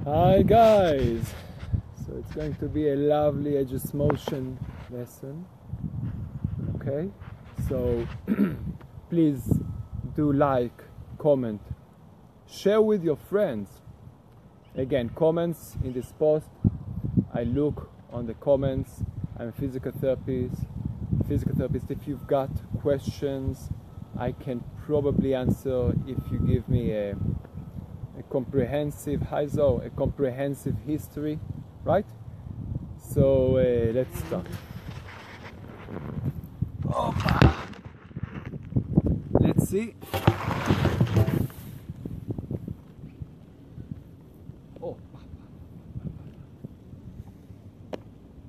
Hi guys! So it's going to be a lovely Ageless Motion lesson. Okay? So please do like, comment, share with your friends. Again, comments in this post. I look on the comments. I'm a physical therapist. If you've got questions, I can probably answer if you give me a comprehensive a comprehensive history, right? So let's start. Let's see.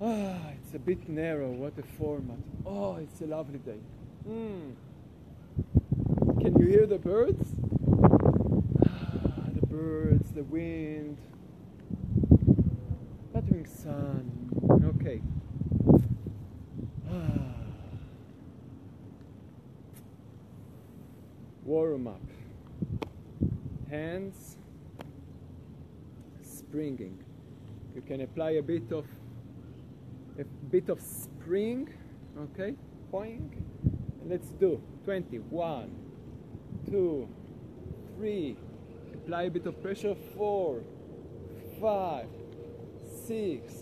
It's a bit narrow. What a format. Oh, it's a lovely day. Can you hear the birds? The birds, the wind, battering sun. Okay. Warm up. Hands springing. You can apply a bit of spring. Okay. Poing. And let's do 20. 1, 2, 3. Apply a bit of pressure. 4, 5, 6,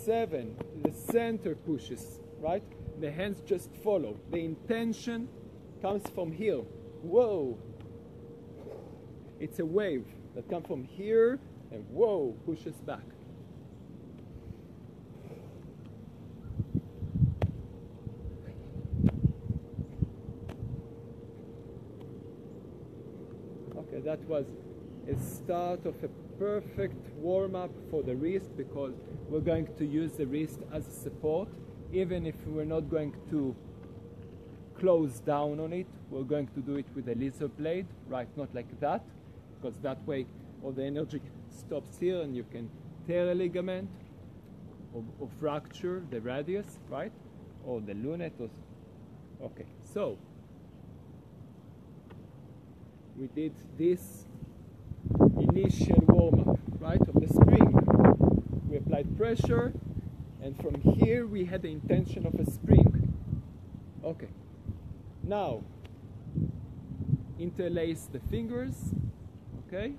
7. The center pushes, right? The hands just follow. The intention comes from here. Whoa! It's a wave that comes from here and whoa, pushes back. Okay, that was a start of a perfect warm-up for the wrist, because we're going to use the wrist as a support. Even if we're not going to close down on it, we're going to do it with a laser blade, right? Not like that, because that way all the energy stops here and you can tear a ligament or fracture the radius, right? Or the lunate. Okay, so we did this initial warm-up, right, of the spring. We applied pressure, and from here we had the intention of a spring. Okay. Now, interlace the fingers, okay,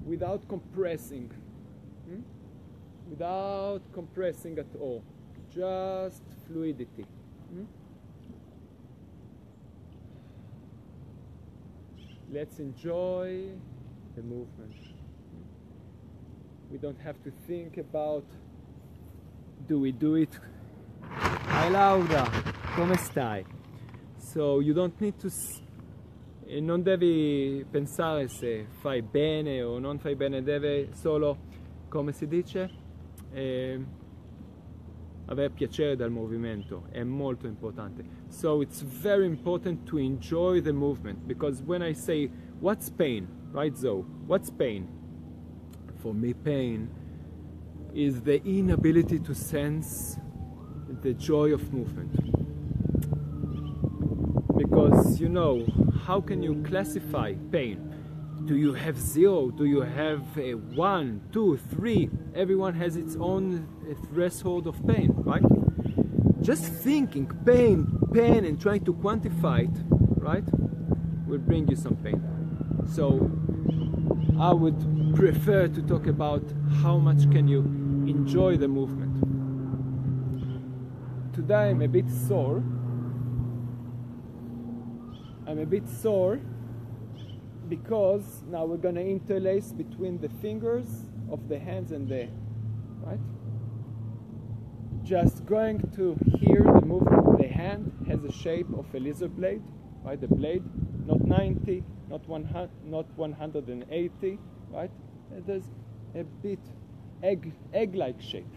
without compressing. Without compressing at all. Just fluidity. Let's enjoy the movement. We don't have to think about, do we do it? Hi Laura, come stai? So you don't need to, non devi pensare se fai bene o non fai bene, deve solo, come si dice, avere piacere dal movimento, è molto importante. So it's very important to enjoy the movement, because when I say, what's pain, right Zoe, what's pain? For me, pain is the inability to sense the joy of movement. Because, you know, how can you classify pain? Do you have 0? Do you have a 1, 2, 3? Everyone has its own threshold of pain, right? Just thinking pain, and trying to quantify it, right, will bring you some pain. So I would prefer to talk about how much can you enjoy the movement. Today I'm a bit sore. Because now we're going to interlace between the fingers of the hands and the, right? Just going to hear the movement. The hand has a shape of a laser blade, right? The blade, not 90, not 100, not 180, right? There's a bit egg-like shape,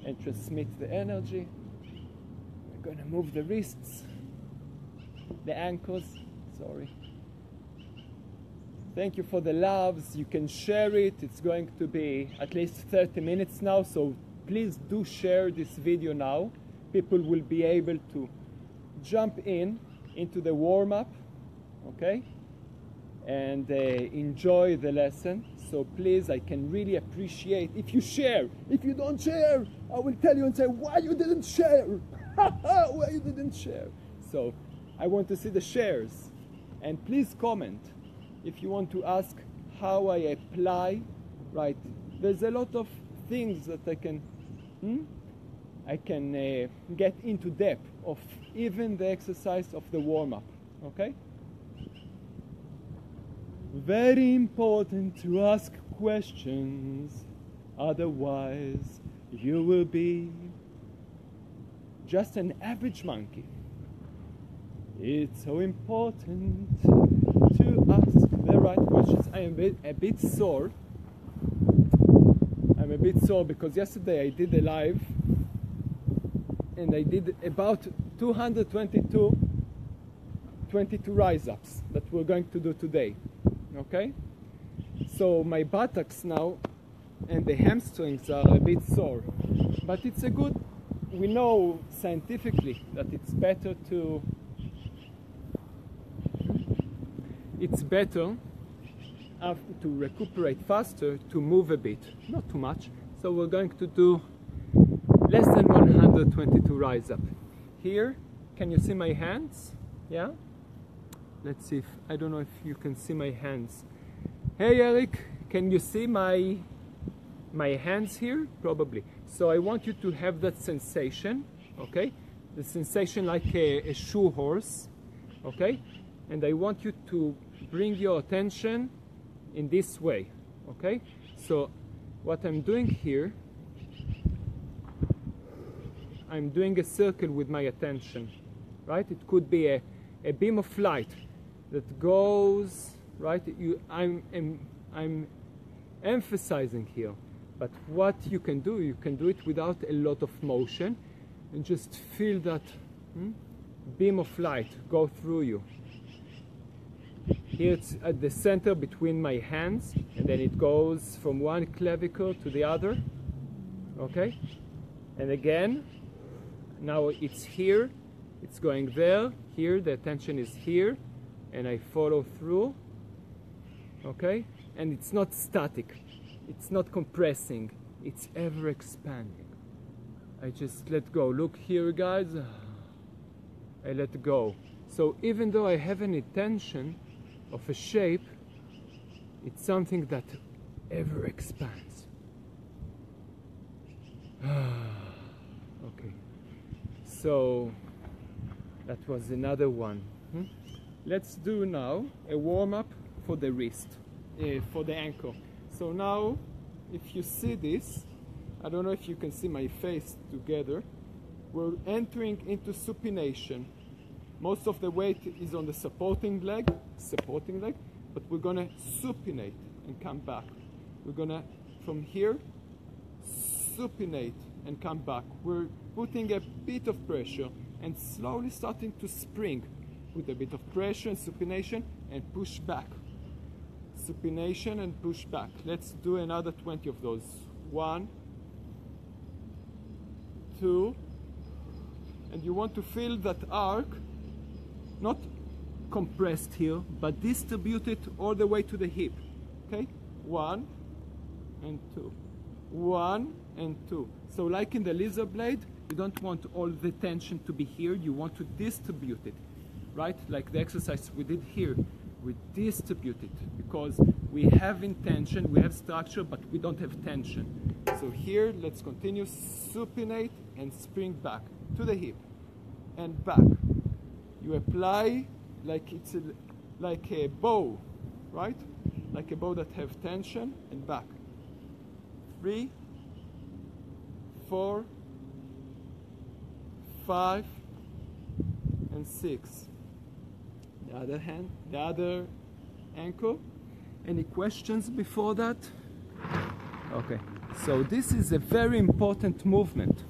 and transmit the energy. We're going to move the wrists, the ankles, sorry. Thank you for the loves. You can share it. It's going to be at least 30 minutes now, so please do share this video now. People will be able to jump into the warm-up, okay? and enjoy the lesson. So please, I can really appreciate if you share. If you don't share, I will tell you and say, why you didn't share? Why you didn't share? So I want to see the shares. And please comment if you want to ask how I apply, right? There's a lot of things that I can get into depth of, even the exercise of the warm-up, okay? Very important to ask questions, otherwise you will be just an average monkey. It's so important to ask the right questions. I am a bit sore. I'm a bit sore because yesterday I did a live and I did about 22 rise-ups that we're going to do today. Okay? So my buttocks now and the hamstrings are a bit sore. But it's a good, we know scientifically that it's better to recuperate faster, to move a bit, not too much. So we're going to do less than 122 rise up. Here, can you see my hands? Yeah? Let's see if, I don't know if you can see my hands. Hey Eric, can you see my hands here? Probably. So I want you to have that sensation, okay? The sensation like a shoe horse, okay? And I want you to bring your attention in this way, okay? So what I'm doing here, I'm doing a circle with my attention, right? It could be a beam of light that goes, right? I'm emphasizing here, but what you can do it without a lot of motion and just feel that beam of light go through you. Here it's at the center between my hands, and then it goes from one clavicle to the other, okay? And again, now it's here, it's going there, here, the attention is here, and I follow through, okay? And it's not static, it's not compressing, it's ever expanding. I just let go. Look here, guys, I let go. So even though I have an intention of a shape, it's something that ever expands. Okay, so that was another one. Let's do now a warm-up for the wrist, for the ankle. So now, if you see this, I don't know if you can see my face together, we're entering into supination. Most of the weight is on the supporting leg, but we're gonna supinate and come back. We're gonna, from here, supinate and come back. We're putting a bit of pressure and slowly starting to spring with a bit of pressure and supination and push back. Supination and push back. Let's do another 20 of those. 1, 2, and you want to feel that arc, not compressed here, but distributed all the way to the hip. Okay? 1 and 2. 1 and 2. So like in the lizard blade, you don't want all the tension to be here, you want to distribute it. Right? Like the exercise we did here. We distribute it because we have intention, we have structure, but we don't have tension. So here, let's continue, supinate and spring back to the hip and back. You apply like it's like a bow, right? Like a bow that have tension and back. 3, 4, 5, and 6. The other hand, the other ankle. Any questions before that? Okay, so this is a very important movement,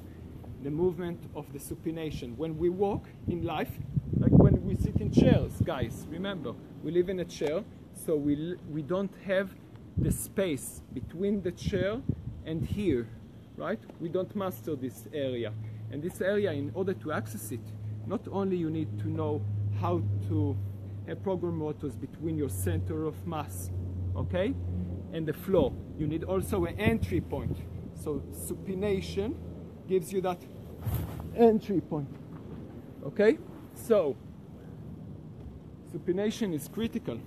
the movement of the supination. When we walk in life, like when we sit in chairs, guys, remember, we live in a chair, so we don't have the space between the chair and here, right? We don't master this area. And this area, in order to access it, not only you need to know how to have program motors between your center of mass, okay? and the flow. You need also an entry point. So supination gives you that entry point. Okay? So supination is critical.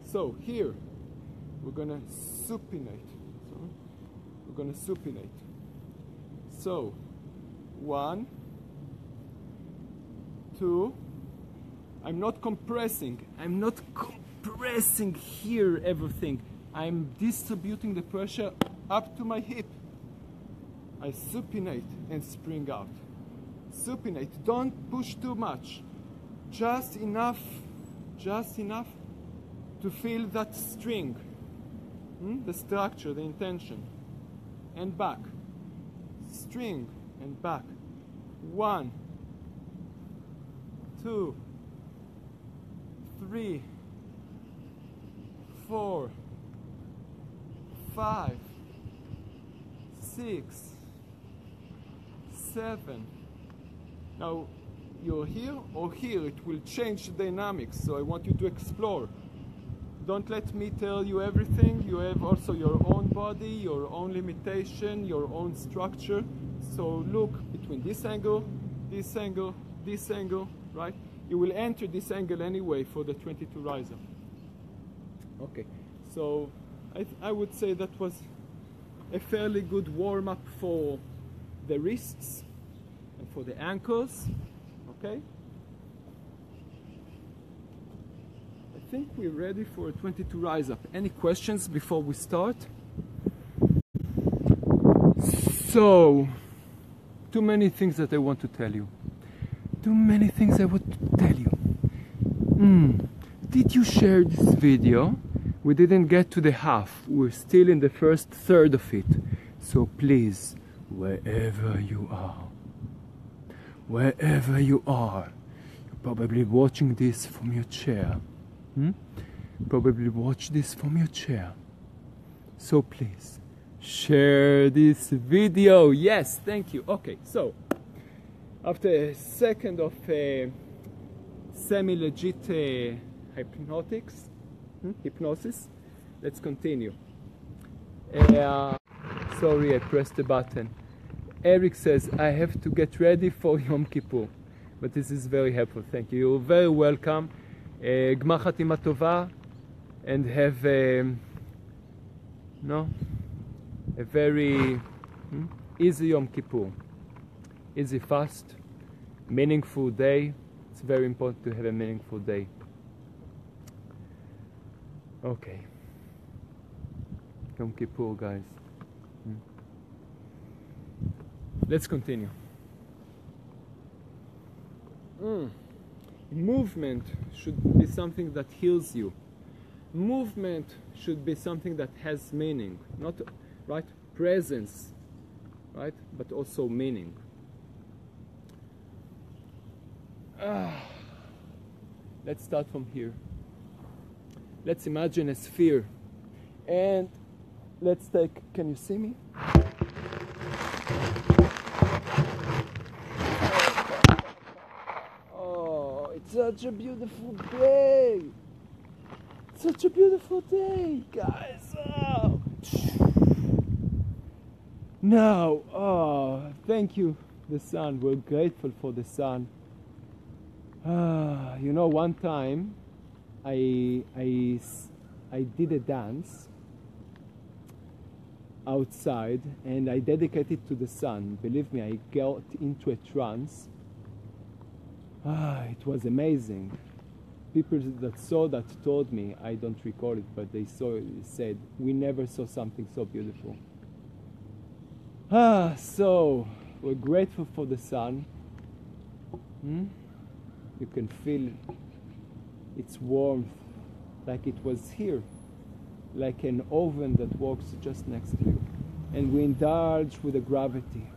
So here we're gonna supinate. We're gonna supinate. So 1, 2. I'm not compressing. I'm not compressing here everything. I'm distributing the pressure up to my hip. I supinate and spring out. Supinate. Don't push too much. Just enough to feel that string, the structure, the intention, and back. String and back. 1, 2, 3, 4, 5, 6, 7. Now you're here or here, it will change the dynamics, so I want you to explore. Don't let me tell you everything. You have also your own body, your own limitation, your own structure. So look between this angle, this angle, this angle, right? You will enter this angle anyway for the 22 riser. Okay, so I would say that was a fairly good warm-up for the wrists and for the ankles, okay? I think we're ready for a 22 rise up. Any questions before we start? So, too many things that I want to tell you. Too many things I want to tell you. Did you share this video? We didn't get to the half. We're still in the first third of it. So please, wherever you are, you're probably watching this from your chair. Probably watch this from your chair. So please, share this video. Yes, thank you. Okay, so after a second of semi-legit hypnosis, let's continue. Sorry, I pressed the button. Eric says, I have to get ready for Yom Kippur. But this is very helpful, thank you. You're very welcome. Gmar Chatima Tova, and have a very easy Yom Kippur. Easy fast, meaningful day. It's very important to have a meaningful day. Okay. Yom Kippur, guys. Let's continue. Movement should be something that heals you. Movement should be something that has meaning, not right presence, right, but also meaning. Let's start from here. Let's imagine a sphere, and let's take. Can you see me? Such a beautiful day! Such a beautiful day, guys! Oh. Now, thank you, the sun. We're grateful for the sun. You know, one time I did a dance outside, and I dedicated to the sun. Believe me, I got into a trance. It was amazing. People that saw that told me, I don't recall it, but they said, we never saw something so beautiful. So, we're grateful for the sun. You can feel its warmth, like it was here, like an oven that works just next to you. And we indulge with the gravity.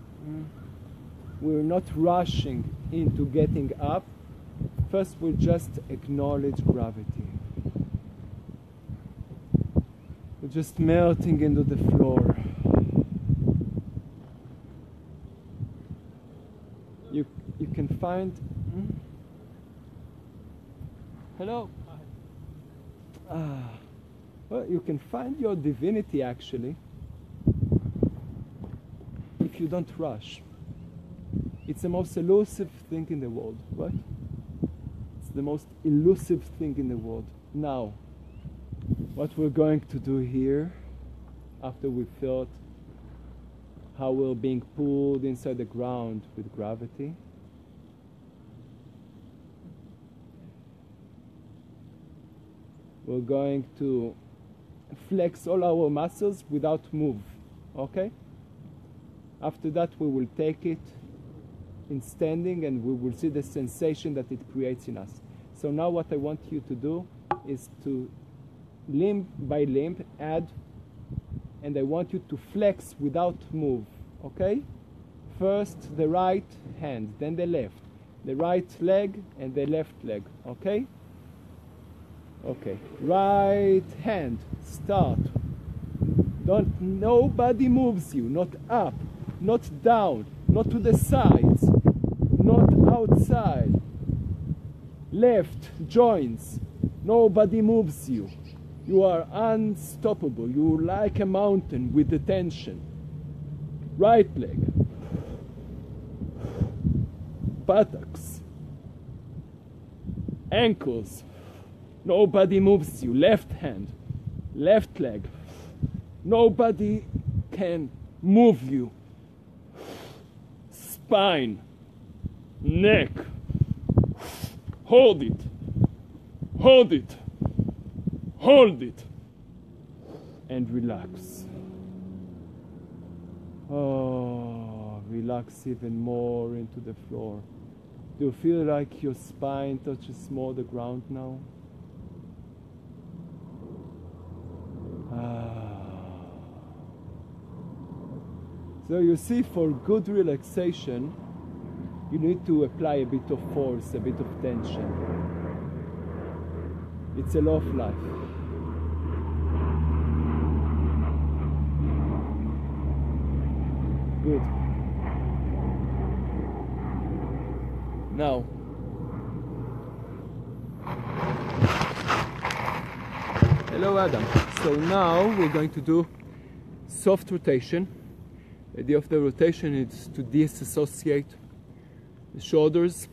We're not rushing into getting up. First, we just acknowledge gravity. We're just melting into the floor. You can find. Hello. Well, you can find your divinity actually if you don't rush. It's the most elusive thing in the world, right? It's the most elusive thing in the world. Now, what we're going to do here, after we felt how we're being pulled inside the ground with gravity, we're going to flex all our muscles without move, okay? After that, we will take it in standing and we will see the sensation that it creates in us. So now what I want you to do is to limb by limb add, and I want you to flex without move, okay? First the right hand, then the left, the right leg and the left leg, okay? Okay, right hand, start. Nobody moves you, not up, not down, not to the sides, not outside. Left joints, nobody moves you. You are unstoppable, you're like a mountain with the tension. Right leg, buttocks, ankles, nobody moves you. Left hand, left leg, nobody can move you. Spine, neck, hold it, hold it, hold it, and relax. Oh, relax even more into the floor. Do you feel like your spine touches more the ground now? So you see, for good relaxation, you need to apply a bit of force, a bit of tension. It's a law of life. Good. Now, hello Adam. So now we're going to do soft rotation. The idea of the rotation is to disassociate the shoulders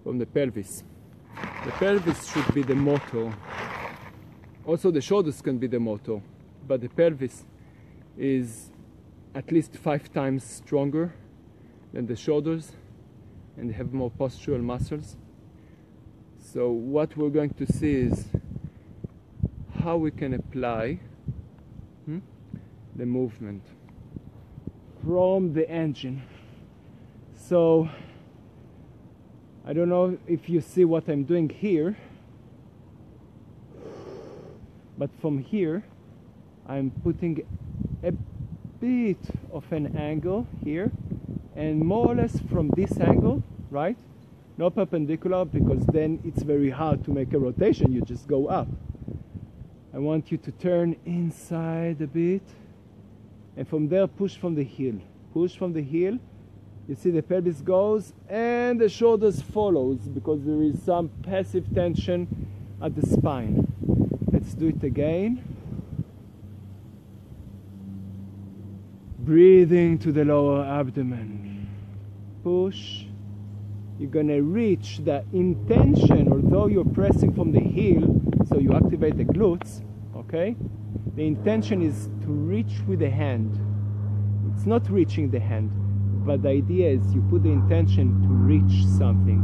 from the pelvis. The pelvis should be the motor. Also the shoulders can be the motor, but the pelvis is at least 5 times stronger than the shoulders and they have more postural muscles. So what we're going to see is how we can apply the movement from the engine. So I don't know if you see what I'm doing here, but from here I'm putting a bit of an angle here, and more or less from this angle, right? No perpendicular, because then it's very hard to make a rotation, you just go up. I want you to turn inside a bit, and from there push from the heel. Push from the heel. You see the pelvis goes and the shoulders follows, because there is some passive tension at the spine. Let's do it again. Breathing to the lower abdomen. Push. You're gonna reach the intention, although you're pressing from the heel, so you activate the glutes, okay? The intention is to reach with the hand. It's not reaching the hand, but the idea is you put the intention to reach something.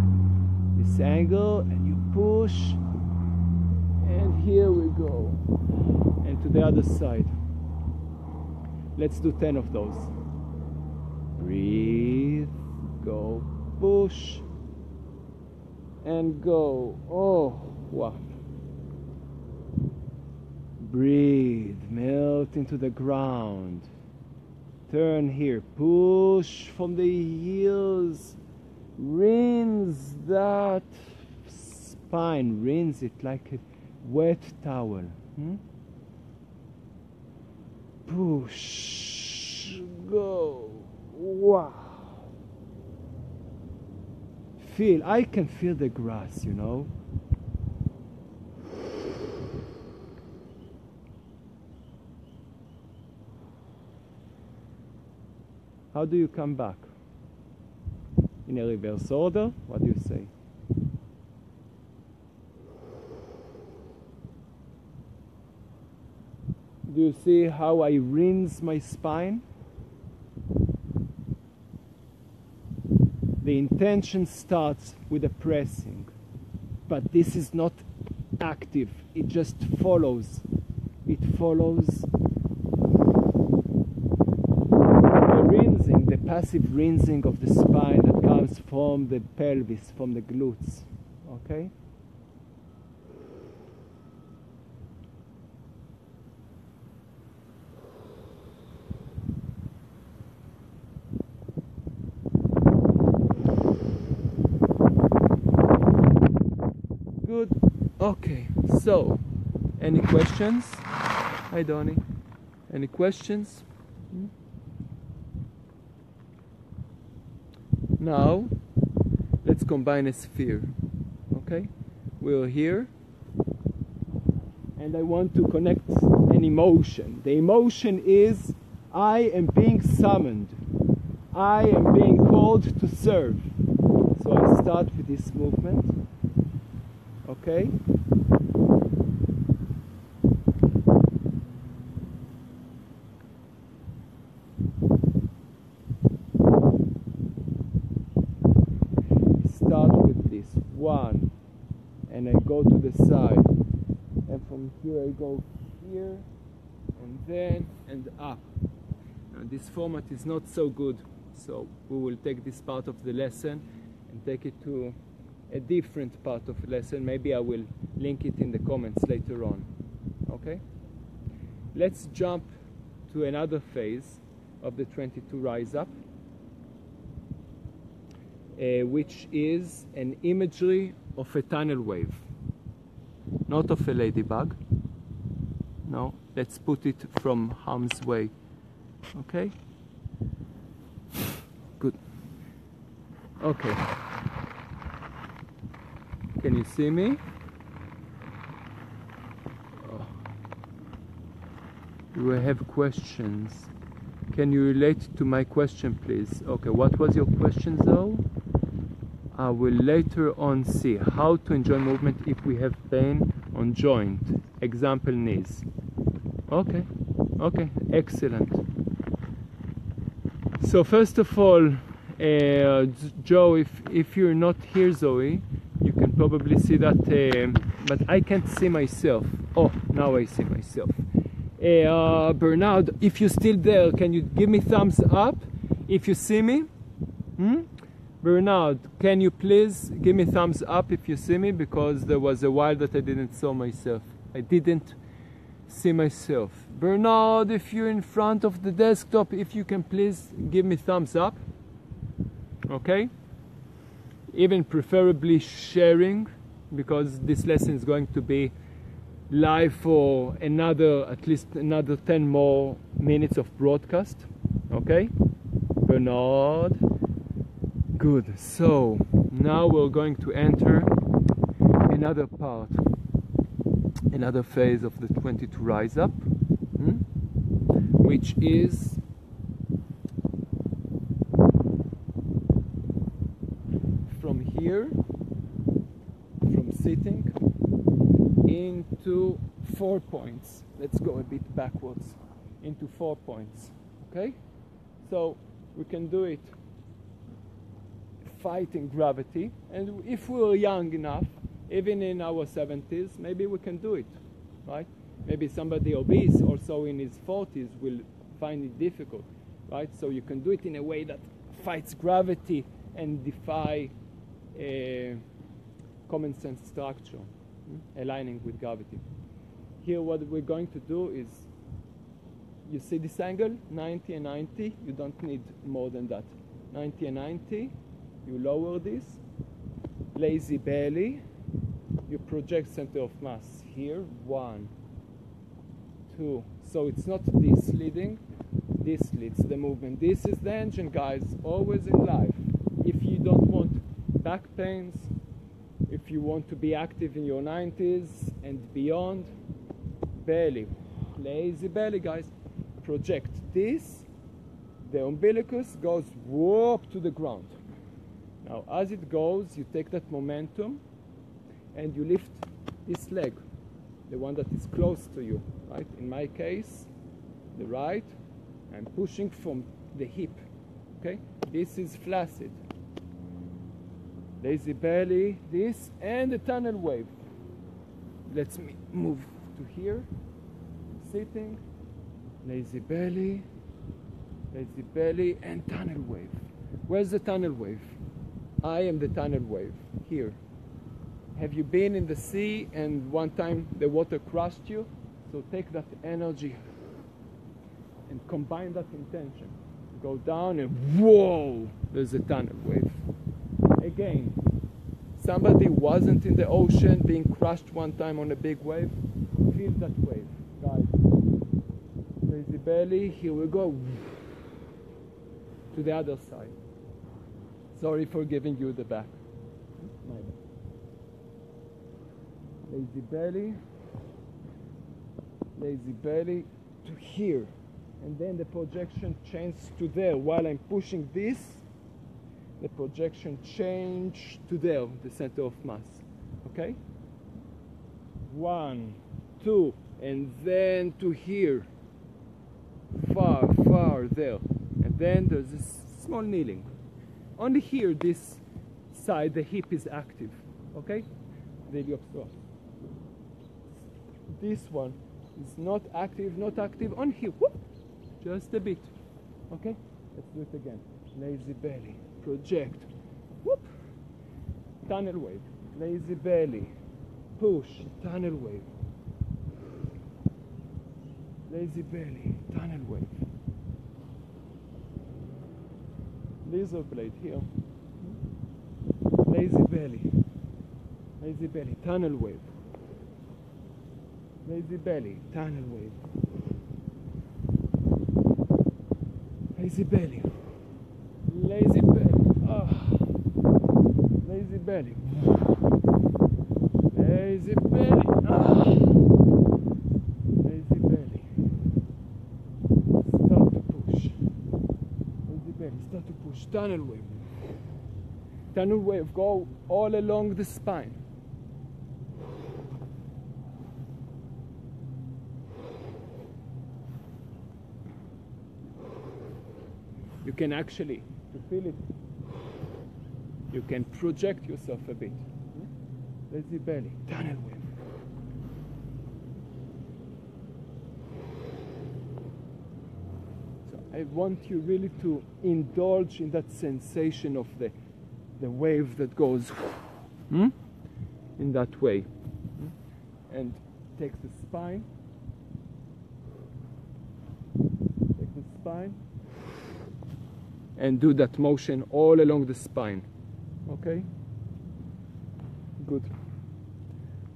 This angle, and you push, and here we go. And to the other side. Let's do 10 of those. Breathe, go, push, and go. Oh, wow. Breathe, melt into the ground. Turn here, push from the heels. Rinse that spine, rinse it like a wet towel. Push, go, wow. Feel, I can feel the grass, you know. How do you come back? In a reverse order? What do you say? Do you see how I rinse my spine? The intention starts with a pressing, but this is not active, it just follows. It follows the rinsing, the passive rinsing of the spine that comes from the pelvis, from the glutes. Okay? Good. Okay, so any questions? Hi Donnie. Any questions? Now let's combine a sphere. Okay? We're here and I want to connect an emotion. The emotion is I am being summoned. I am being called to serve. So I start with this movement. Okay? Start with this one, and I go to the side, and from here I go here, and then and up. Now this format is not so good, so we will take this part of the lesson and take it to a different part of the lesson. Maybe I will link it in the comments later on. Okay? Let's jump to another phase of the 22 rise up, which is an imagery of a tunnel wave, not of a ladybug. No, let's put it from harm's way. Okay? Good. Okay. Can you see me? Oh. Do I have questions? Can you relate to my question, please? Okay, what was your question though? I will later on see how to enjoy movement if we have pain on joint. Example, knees. Okay, okay, excellent. So first of all, Joe, if you're not here, Zoe, you can probably see that, but I can't see myself. Oh, now I see myself. Bernard, if you're still there, can you give me thumbs up if you see me? Bernard, can you please give me thumbs up if you see me, because there was a while that I didn't see myself. I didn't see myself. Bernard, if you're in front of the desktop, if you can please give me thumbs up. Okay? Even preferably sharing, because this lesson is going to be live for at least another 10 more minutes of broadcast. Okay? Bernard. Good. So now we're going to enter another part, another phase of the 22 rise up, which is from here, from sitting into 4 points. Let's go a bit backwards into 4 points. Okay? So we can do it fighting gravity, and if we were young enough, even in our 70s, maybe we can do it, right? Maybe somebody obese or so in his 40s will find it difficult, right? So you can do it in a way that fights gravity and defy common sense structure, aligning with gravity. Here what we're going to do is, you see this angle, 90 and 90, you don't need more than that. 90 and 90, you lower this, lazy belly, you project center of mass here, 1, 2, so it's not this leading, this leads the movement. This is the engine, guys, always in life. If you don't want back pains, if you want to be active in your 90s and beyond, belly, lazy belly, guys, project this, the umbilicus goes whoop to the ground. Now, as it goes, you take that momentum and you lift this leg, the one that is close to you, right? In my case, the right, I'm pushing from the hip, okay? This is flaccid. Lazy belly, this, and the tunnel wave. Let's move to here, sitting, lazy belly, and tunnel wave. Where's the tunnel wave? I am the tunnel wave, here. Have you been in the sea and one time the water crushed you? So take that energy and combine that intention. Go down and whoa, there's a tunnel wave. Again, somebody wasn't in the ocean being crushed one time on a big wave. Feel that wave, guys. Lazy belly, here we go. To the other side. Sorry for giving you the back. My bad. Lazy belly to here. And then the projection changes to there. While I'm pushing this, the projection change to there, the center of mass. Okay? 1, 2, and then to here. Far, far there. And then there's a small kneeling. Only here, this side, the hip is active. Okay? The iliopsoas. This one is not active, on here. Whoop. Just a bit. Okay? Let's do it again. Lazy belly. Project. Whoop. Tunnel wave. Lazy belly. Push. Tunnel wave. Lazy belly. Tunnel wave. Lizard blade here. Lazy belly. Lazy belly. Tunnel wave. Lazy belly. Tunnel wave. Lazy belly. Lazy belly. Lazy belly. Lazy belly. Lazy belly. Start to push. Lazy belly. Start to push. Tunnel wave. Tunnel wave. Go all along the spine. You can actually, to feel it, you can project yourself a bit. Lazy belly, tunnel wave. So I want you really to indulge in that sensation of the wave that goes in that way. And take the spine. Take the spine. And do that motion all along the spine. Okay? Good.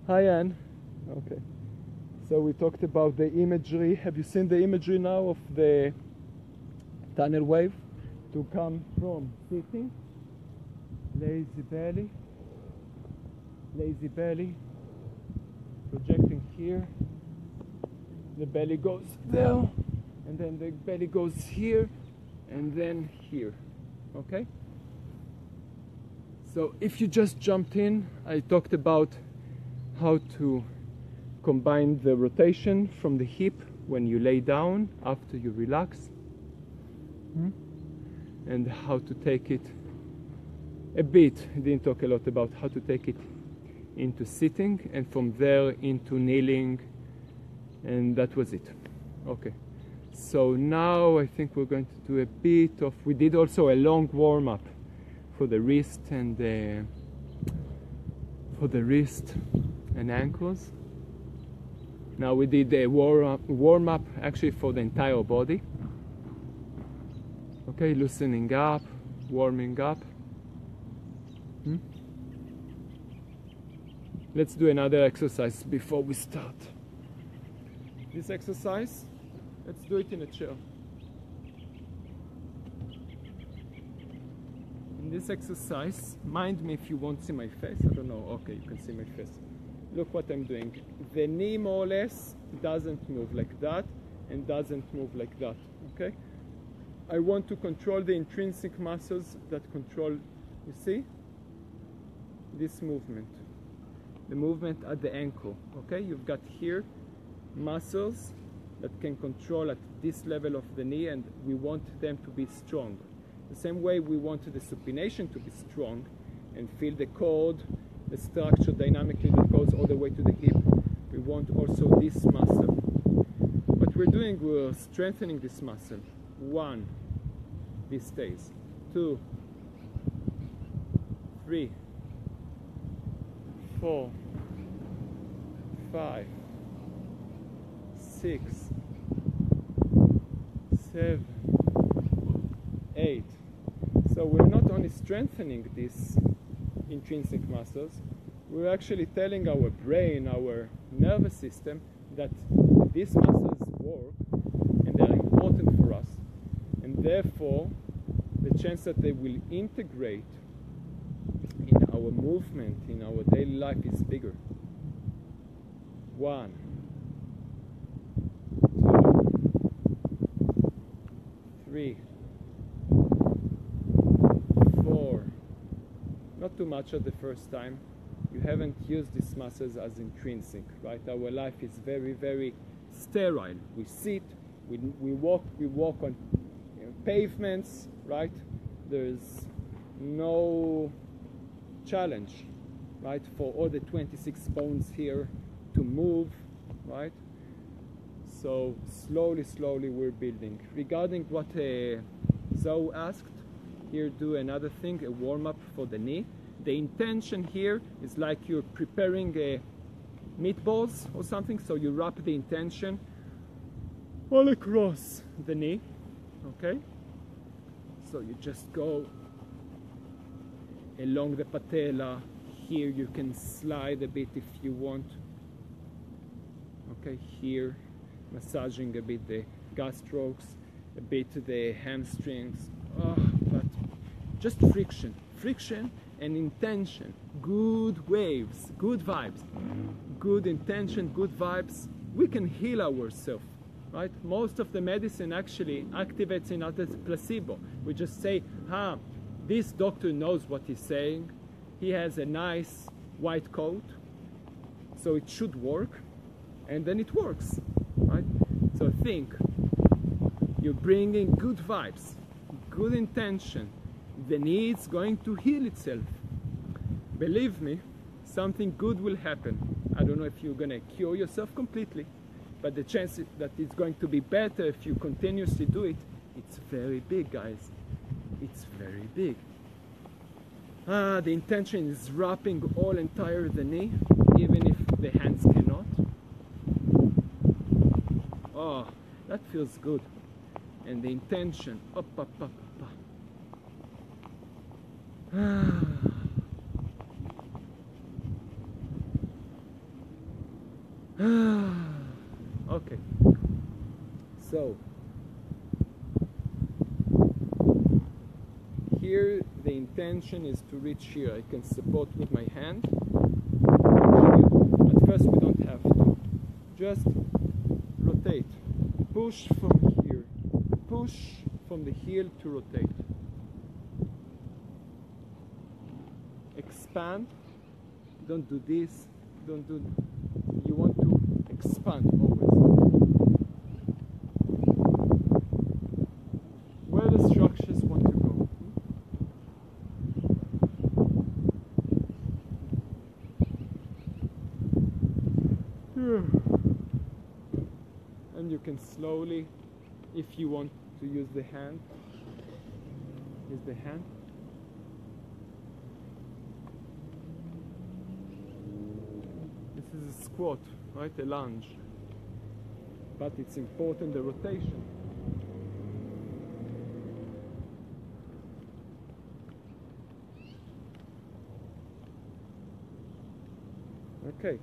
Hi, Anne. Okay. So we talked about the imagery. Have you seen the imagery now of the tunnel wave? To come from sitting, lazy belly, projecting here. The belly goes there, and then the belly goes here, and then here. Okay? So if you just jumped in, I talked about how to combine the rotation from the hip when you lay down after you relax, and how to take it a bit. I didn't talk a lot about how to take it into sitting, and from there into kneeling, and that was it. Okay. So now I think we're going to do a bit of, we did also a long warm-up for the wrist and ankles. Now we did a warm-up actually for the entire body. Okay, loosening up, warming up. Let's do another exercise before we start. This exercise, let's do it in a chair. In this exercise, mind me if you won't see my face. I don't know. Okay, you can see my face. Look what I'm doing. The knee more or less doesn't move like that and doesn't move like that. Okay? I want to control the intrinsic muscles that control, you see, this movement, the movement at the ankle. Okay, you've got here muscles that can control at this level of the knee, and we want them to be strong. The same way we want the supination to be strong and feel the cord, the structure dynamically that goes all the way to the hip. We want also this muscle. What we're doing, we're strengthening this muscle. 1, this stays. 2, 3, 4, 5, 6, 7, 8. So we're not only strengthening these intrinsic muscles, we're actually telling our brain, our nervous system, that these muscles work and they're important for us, and therefore the chance that they will integrate in our movement, in our daily life, is bigger. 1, 2, 3, 4. Not too much at the first time. You haven't used these muscles as intrinsic, right? Our life is very, very sterile. We sit, we walk on pavements, right? There's no challenge, right, for all the 26 bones here to move, right? So slowly we're building. Regarding what Zoe asked, here do another thing, a warm-up for the knee. The intention here is like you're preparing meatballs or something, so you wrap the intention all across the knee, okay? So you just go along the patella. Here you can slide a bit if you want. Okay, here massaging a bit the gastrocs, a bit the hamstrings. But just friction and intention, good waves, good vibes, good intention, good vibes. We can heal ourselves, right? Most of the medicine actually activates in us as placebo. We just say, this doctor knows what he's saying. He has a nice white coat, so it should work, and then it works, right? So think, you're bringing good vibes, good intention. The knee is going to heal itself. Believe me, something good will happen. I don't know if you're going to cure yourself completely, but the chance that it's going to be better if you continuously do it, it's very big, guys. It's very big. The intention is wrapping all entire the knee, even if the hands cannot. Oh, that feels good. And the intention, up. Okay, so here the intention is to reach here. I can support with my hand. At first we don't have to. Just rotate. Push from here. Push from the heel to rotate. Expand. Don't do this. Don't do. You want to expand always. Where the structures want to go. And you can slowly, if you want to use the hand, use the hand. This is a squat, right? A lunge. But it's important the rotation. Okay.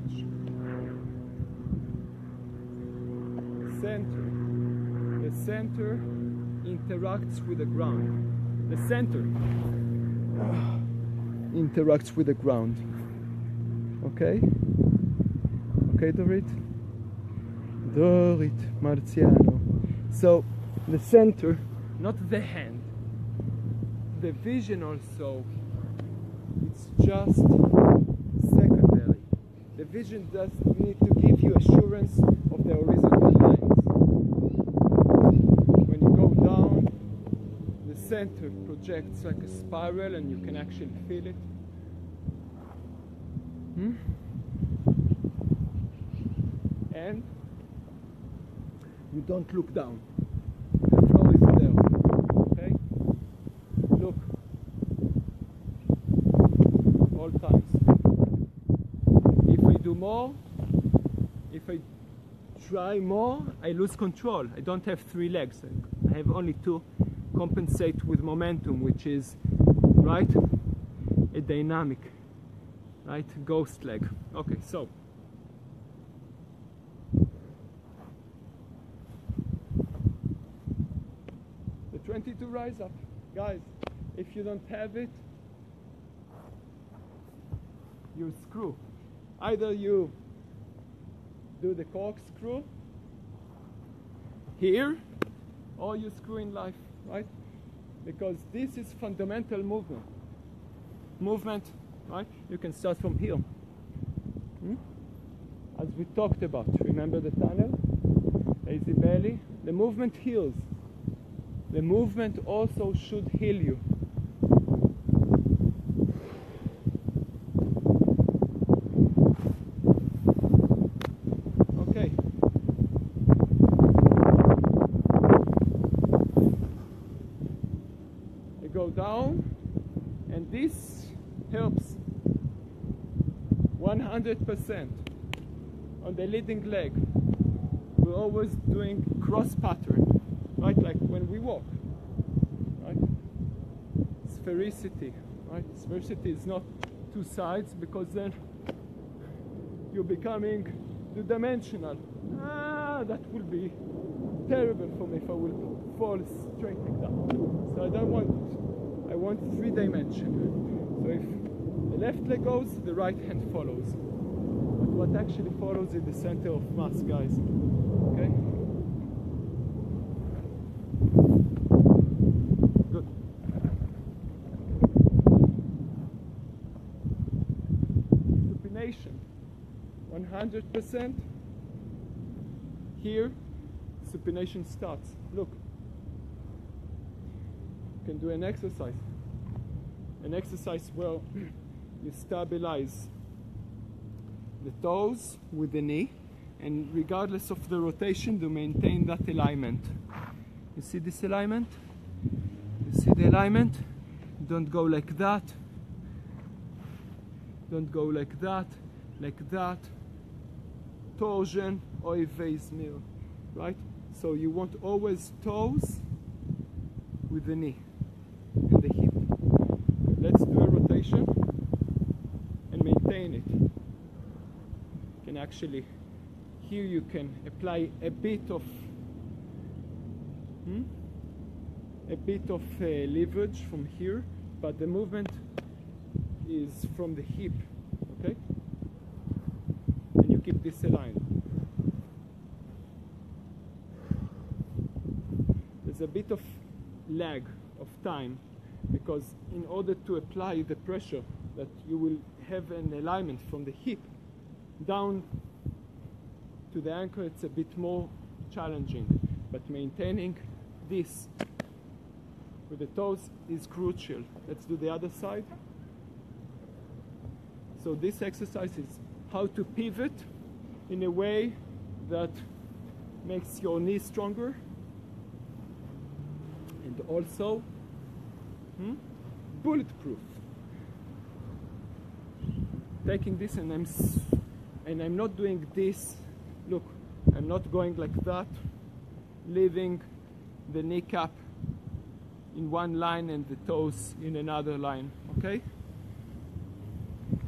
much. Center. The center interacts with the ground. The center interacts with the ground. Okay? Okay, Dorit? Dorit Marziano. So, the center, not the hand. The vision also, it's just secondary. The vision does need to give you assurance of the horizontal lines. When you go down, the center projects like a spiral and you can actually feel it. And you don't look down. The flow is there. Okay? Look. All times. If I do more, if I try more, I lose control. I don't have 3 legs. I have only 2. Compensate with momentum, which is, right, a dynamic, right, ghost leg. Okay, so the 22 rise up, guys. If you don't have it, you screw. Either you do the corkscrew here, or you screw in life, right? Because this is fundamental movement. Movement, right? You can start from here. As we talked about, remember the tunnel? Lazy belly. The movement heals. The movement also should heal you. Okay. I go down, and this helps 100% on the leading leg. We're always doing cross pattern, right? Like when we walk, right? Sphericity, right? Sphericity is not 2 sides, because then you're becoming 2-dimensional. That will be terrible for me if I will fall straight like that. So I don't want it. I want 3-dimension. So if the left leg goes, the right hand follows. But what actually follows is the center of mass, guys. Okay? Good. Supination. 100%. Here, supination starts. Look. You can do an exercise. An exercise where you stabilize the toes with the knee, and regardless of the rotation, to maintain that alignment. You see this alignment? You see the alignment? Don't go like that. Don't go like that, like that. Torsion or évasement, right? So you want always toes with the knee and the hip. Let's do a rotation and maintain it. You can actually, here you can apply a bit of leverage from here, but the movement is from the hip, okay? And you keep this aligned. There's a bit of lag of time, because in order to apply the pressure that you will have an alignment from the hip down to the ankle, it's a bit more challenging, but maintaining this with the toes is crucial. Let's do the other side. So this exercise is how to pivot in a way that makes your knee stronger, and also bulletproof. Taking this, and I'm not doing this. Look, I'm not going like that, leaving the kneecap in one line and the toes in another line, okay?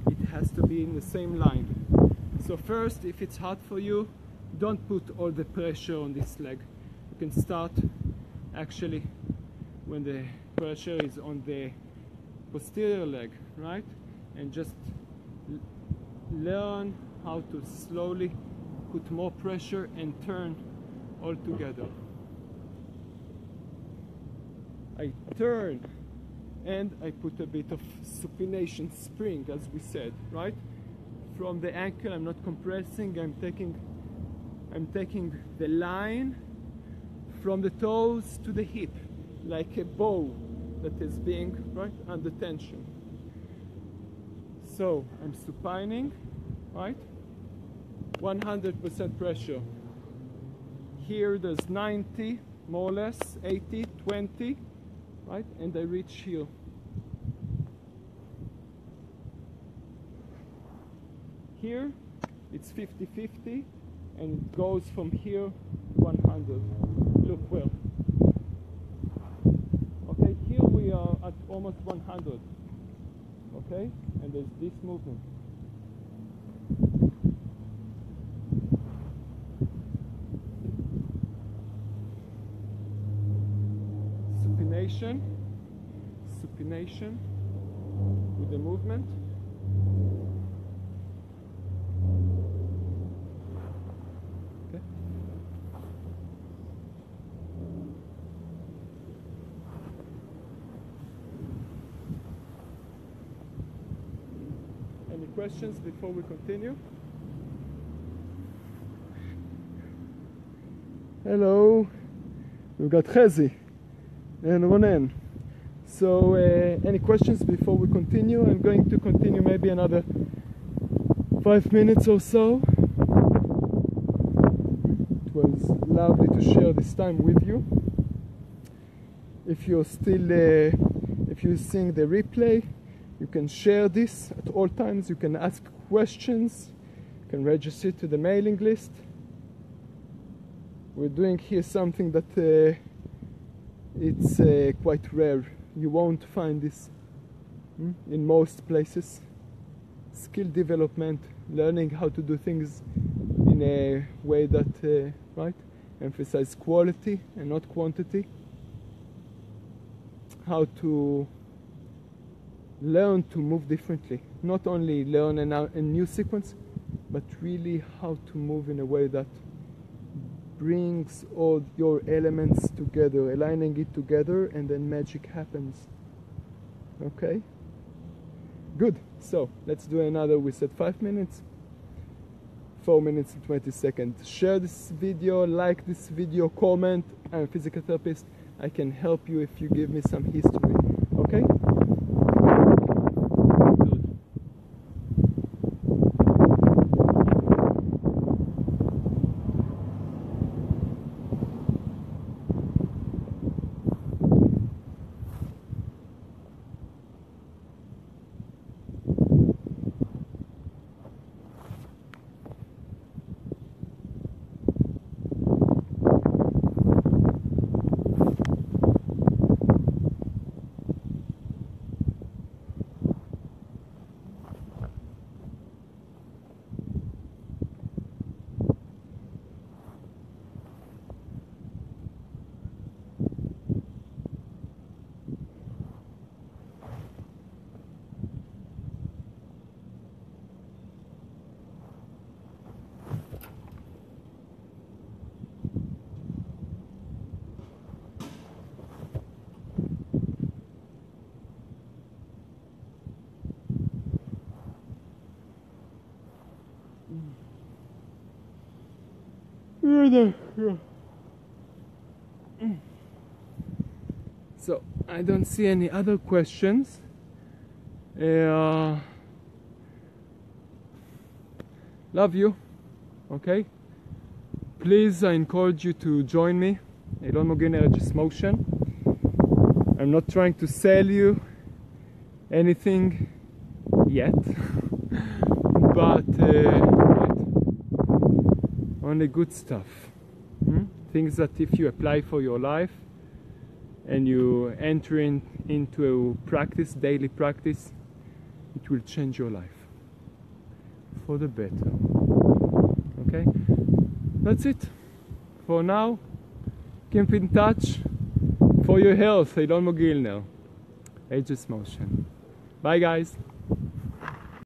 It has to be in the same line. So first, if it's hard for you, don't put all the pressure on this leg. You can start actually when the pressure is on the posterior leg, right? And just learn how to slowly put more pressure and turn all together. I turn and I put a bit of supination spring, as we said, right? From the ankle, I'm not compressing, I'm taking the line from the toes to the hip, like a bow that is being right under tension. So I'm supining, right? 100% pressure. Here there's 90, more or less, 80, 20, right? And I reach here. Here it's 50-50, and it goes from here 100. Look well. Okay, here we are at almost 100. Okay, and there's this movement. Supination with the movement. Okay. Any questions before we continue? Hello, we've got Chezi and Ronen. So any questions before we continue? I'm going to continue maybe another 5 minutes or so. It was lovely to share this time with you. If you're still, if you're seeing the replay, you can share this at all times. You can ask questions. You can register to the mailing list. We're doing here something that it's quite rare. You won't find this in most places. Skill development, learning how to do things in a way that right, emphasize quality and not quantity. How to learn to move differently. Not only learn a new sequence, but really how to move in a way that brings all your elements together, aligning it together, and then magic happens. Okay? Good. So let's do another. We said 5 minutes, 4 minutes and 20 seconds. Share this video, like this video, comment. I'm a physical therapist. I can help you if you give me some history. Okay? So I don't see any other questions. Love you. Okay. Please, I encourage you to join me. Elon Mogin, Ageless Motion. I'm not trying to sell you anything yet, but only good stuff. Things that if you apply for your life and you enter into a practice, daily practice, it will change your life for the better. Okay, that's it for now. Keep in touch for your health. Eilon Mogilner, Ageless Motion. Bye guys.